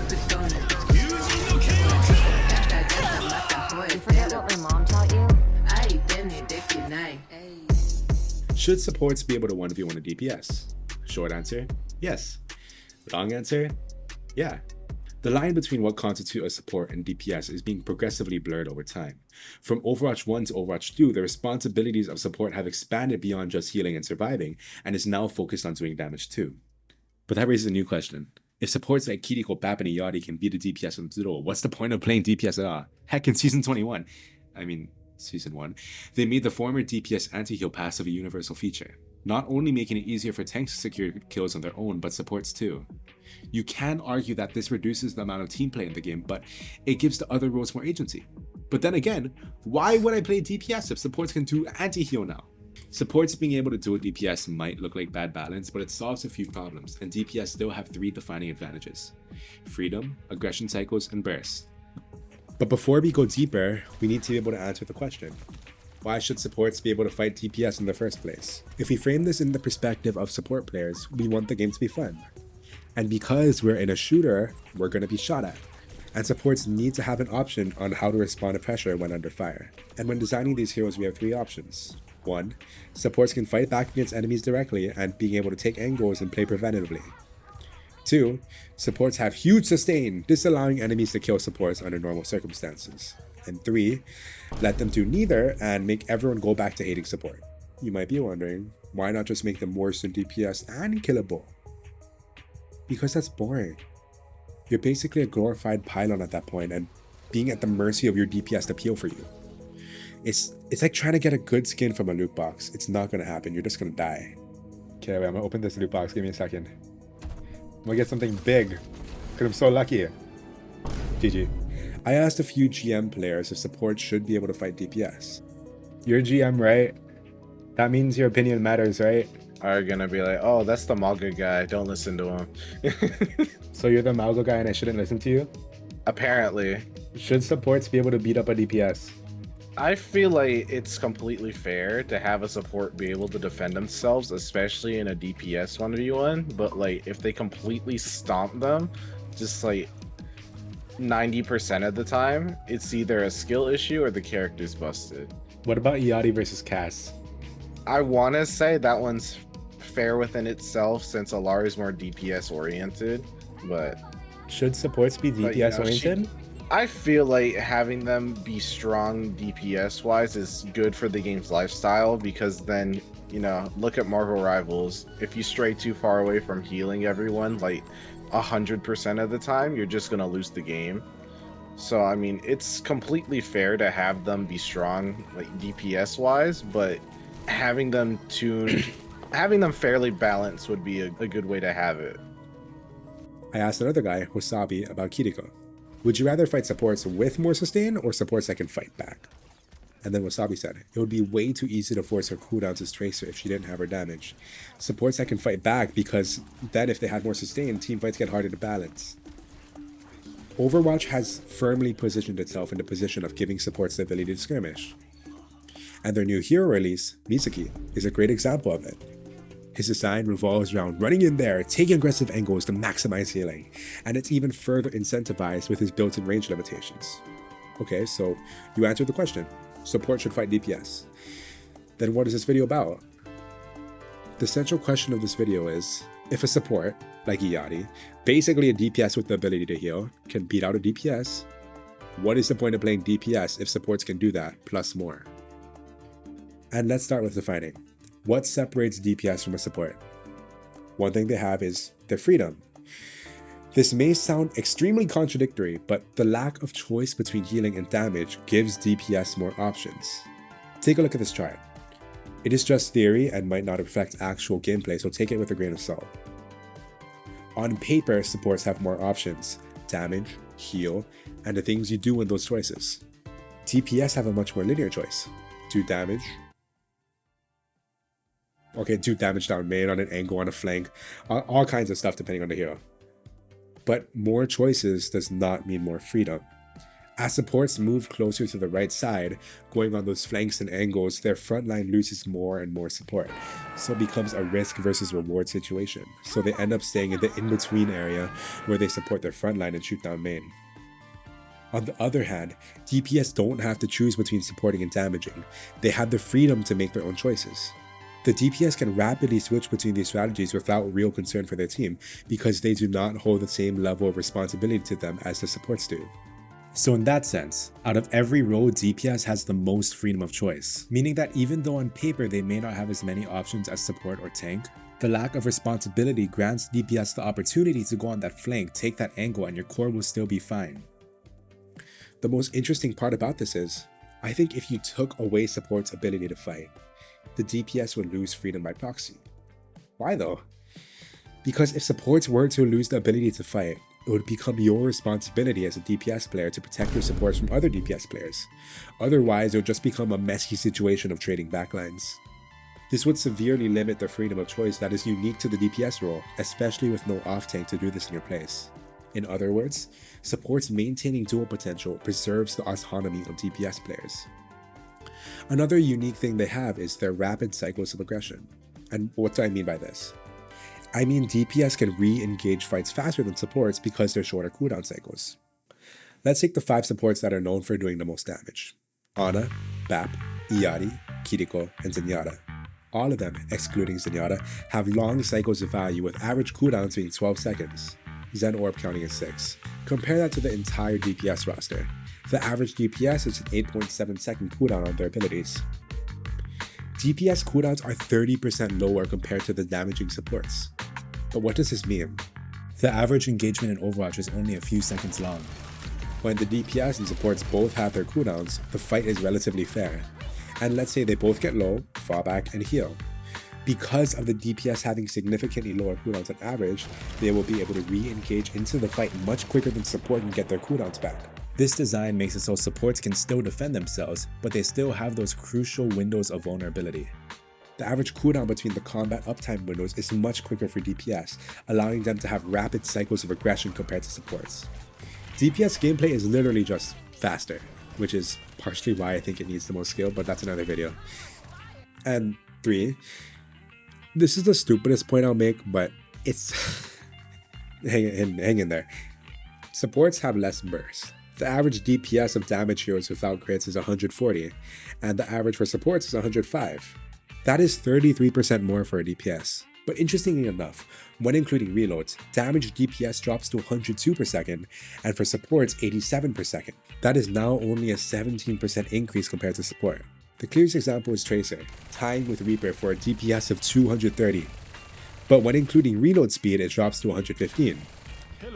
You forget what my mom taught you? Should supports be able to 1v1 a DPS? Short answer, yes. Long answer, yeah. The line between what constitutes a support and DPS is being progressively blurred over time. From Overwatch 1 to Overwatch 2, the responsibilities of support have expanded beyond just healing and surviving, and is now focused on doing damage too. But that raises a new question. If supports like Kiriko, Bap, and Iyari can beat a DPS on Zero, what's the point of playing DPS at all? Heck, in Season 21, Season 1, they made the former DPS anti-heal passive a universal feature, not only making it easier for tanks to secure kills on their own, but supports too. You can argue that this reduces the amount of team play in the game, but it gives the other roles more agency. But then again, why would I play DPS if supports can do anti-heal now? Supports being able to do a DPS might look like bad balance, but it solves a few problems, and DPS still have 3 defining advantages: freedom, aggression cycles, and burst. But before we go deeper, we need to be able to answer the question: why should supports be able to fight DPS in the first place? If we frame this in the perspective of support players, we want the game to be fun. And because we're in a shooter, we're going to be shot at. And supports need to have an option on how to respond to pressure when under fire. And when designing these heroes, we have 3 options. 1. Supports can fight back against enemies directly and being able to take angles and play preventatively. 2. Supports have huge sustain, disallowing enemies to kill supports under normal circumstances. And 3. Let them do neither and make everyone go back to hating support. You might be wondering, why not just make them worse than DPS and killable? Because that's boring. You're basically a glorified pylon at that point, and being at the mercy of your DPS to peel for you. It's like trying to get a good skin from a loot box. It's not gonna happen, you're just gonna die. Okay, wait, I'm gonna open this loot box, give me a second. I'm gonna get something big, because I'm so lucky. GG. I asked a few GM players if support should be able to fight DPS. You're GM, right? That means your opinion matters, right? Are gonna be like, oh, that's the Malga guy, don't listen to him. So you're the Malgo guy and I shouldn't listen to you? Apparently. Should supports be able to beat up a DPS? I feel like it's completely fair to have a support be able to defend themselves, especially in a DPS 1v1, but like if they completely stomp them, just like 90% of the time, it's either a skill issue or the character's busted. What about Iyari versus Cass? I want to say that one's fair within itself since Alara is more DPS oriented, but should supports be DPS oriented? I feel like having them be strong DPS wise is good for the game's lifestyle, because then, you know, look at Marvel Rivals. If you stray too far away from healing everyone like 100% of the time, you're just gonna lose the game. So I mean, it's completely fair to have them be strong like DPS wise, but having them tuned, having them fairly balanced would be a good way to have it. I asked another guy, Wasabi, about Kiriko. Would you rather fight supports with more sustain or supports that can fight back? And then Wasabi said, it would be way too easy to force her cooldowns as Tracer if she didn't have her damage. Supports that can fight back, because then if they had more sustain, team fights get harder to balance. Overwatch has firmly positioned itself in the position of giving supports the ability to skirmish. And their new hero release, Misaki, is a great example of it. His design revolves around running in there, taking aggressive angles to maximize healing, and it's even further incentivized with his built-in range limitations. Okay, so you answered the question. Support should fight DPS. Then what is this video about? The central question of this video is, if a support, like Iyari, basically a DPS with the ability to heal, can beat out a DPS, what is the point of playing DPS if supports can do that, plus more? And let's start with defining. What separates DPS from a support? One thing they have is their freedom. This may sound extremely contradictory, but the lack of choice between healing and damage gives DPS more options. Take a look at this chart. It is just theory and might not affect actual gameplay, so take it with a grain of salt. On paper, supports have more options: damage, heal, and the things you do in those choices. DPS have a much more linear choice. Do damage, do damage down main, on an angle, on a flank, all kinds of stuff depending on the hero. But more choices does not mean more freedom. As supports move closer to the right side, going on those flanks and angles, their front line loses more and more support, so it becomes a risk versus reward situation. So they end up staying in the in-between area where they support their front line and shoot down main. On the other hand, DPS don't have to choose between supporting and damaging. They have the freedom to make their own choices. The DPS can rapidly switch between these strategies without real concern for their team because they do not hold the same level of responsibility to them as the supports do. So in that sense, out of every role, DPS has the most freedom of choice, meaning that even though on paper they may not have as many options as support or tank, the lack of responsibility grants DPS the opportunity to go on that flank, take that angle, and your core will still be fine. The most interesting part about this is, I think if you took away support's ability to fight, the DPS would lose freedom by proxy. Why though? Because if supports were to lose the ability to fight, it would become your responsibility as a DPS player to protect your supports from other DPS players. Otherwise, it would just become a messy situation of trading backlines. This would severely limit the freedom of choice that is unique to the DPS role, especially with no off-tank to do this in your place. In other words, supports maintaining dual potential preserves the autonomy of DPS players. Another unique thing they have is their rapid cycles of aggression. And what do I mean by this? I mean DPS can re-engage fights faster than supports because they're shorter cooldown cycles. Let's take the 5 supports that are known for doing the most damage. Ana, Bap, Iyari, Kiriko, and Zenyatta. All of them, excluding Zenyatta, have long cycles of value with average cooldowns being 12 seconds. Zen Orb counting as 6. Compare that to the entire DPS roster. The average DPS is an 8.7 second cooldown on their abilities. DPS cooldowns are 30% lower compared to the damaging supports. But what does this mean? The average engagement in Overwatch is only a few seconds long. When the DPS and supports both have their cooldowns, the fight is relatively fair. And let's say they both get low, fall back, and heal. Because of the DPS having significantly lower cooldowns on average, they will be able to re-engage into the fight much quicker than support and get their cooldowns back. This design makes it so supports can still defend themselves, but they still have those crucial windows of vulnerability. The average cooldown between the combat uptime windows is much quicker for DPS, allowing them to have rapid cycles of aggression compared to supports. DPS gameplay is literally just faster, which is partially why I think it needs the most skill, but that's another video. And 3, this is the stupidest point I'll make, but it's hang in there. Supports have less burst. The average DPS of damage heroes without crits is 140, and the average for supports is 105. That is 33% more for a DPS. But interestingly enough, when including reloads, damage DPS drops to 102 per second, and for supports 87 per second. That is now only a 17% increase compared to support. The clearest example is Tracer, tying with Reaper for a DPS of 230. But when including reload speed, it drops to 115.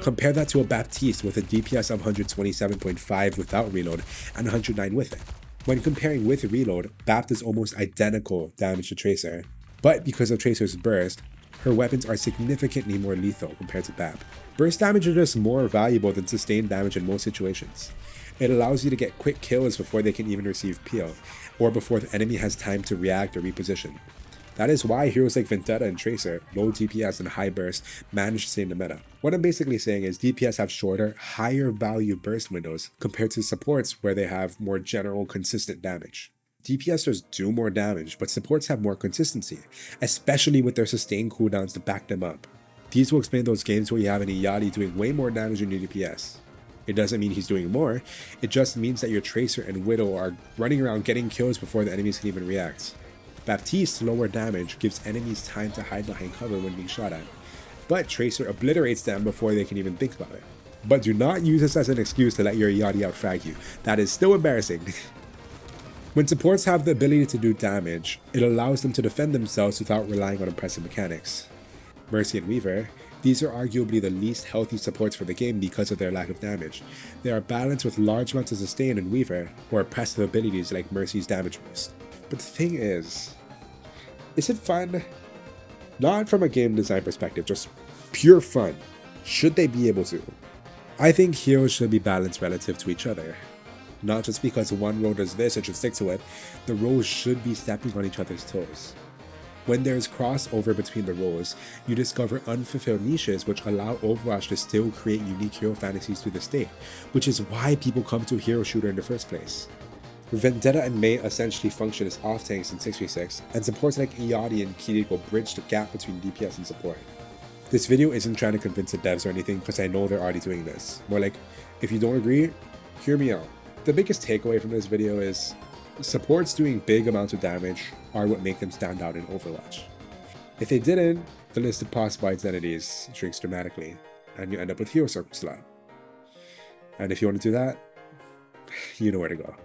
Compare that to a Baptiste with a DPS of 127.5 without reload and 109 with it. When comparing with reload, Bapt is almost identical damage to Tracer, but because of Tracer's burst, her weapons are significantly more lethal compared to Bap. Burst damage is just more valuable than sustained damage in most situations. It allows you to get quick kills before they can even receive peel, or before the enemy has time to react or reposition. That is why heroes like Vendetta and Tracer, low DPS and high burst, manage to stay in the meta. What I'm basically saying is DPS have shorter, higher value burst windows compared to supports where they have more general consistent damage. DPSers do more damage, but supports have more consistency, especially with their sustained cooldowns to back them up. These will explain those games where you have an Iyari doing way more damage than your DPS. It doesn't mean he's doing more, it just means that your Tracer and Widow are running around getting kills before the enemies can even react. Baptiste's lower damage gives enemies time to hide behind cover when being shot at, but Tracer obliterates them before they can even think about it. But do not use this as an excuse to let your Iyari outfrag you. That is still embarrassing. When supports have the ability to do damage, it allows them to defend themselves without relying on impressive mechanics. Mercy and Weaver, these are arguably the least healthy supports for the game because of their lack of damage. They are balanced with large amounts of sustain in Weaver, or oppressive abilities like Mercy's damage boost. But the thing is it fun? Not from a game design perspective, just pure fun. Should they be able to? I think heroes should be balanced relative to each other. Not just because one role does this and should stick to it, the roles should be stepping on each other's toes. When there is crossover between the roles, you discover unfulfilled niches which allow Overwatch to still create unique hero fantasies to this day, which is why people come to a hero shooter in the first place. Vendetta and Mei essentially function as off-tanks in 6v6, and supports like Iati and Kiriko bridge the gap between DPS and support. This video isn't trying to convince the devs or anything, because I know they're already doing this. More like, if you don't agree, hear me out. The biggest takeaway from this video is, supports doing big amounts of damage are what make them stand out in Overwatch. If they didn't, the list of possible identities shrinks dramatically, and you end up with Hero Circle slot. And if you want to do that, you know where to go.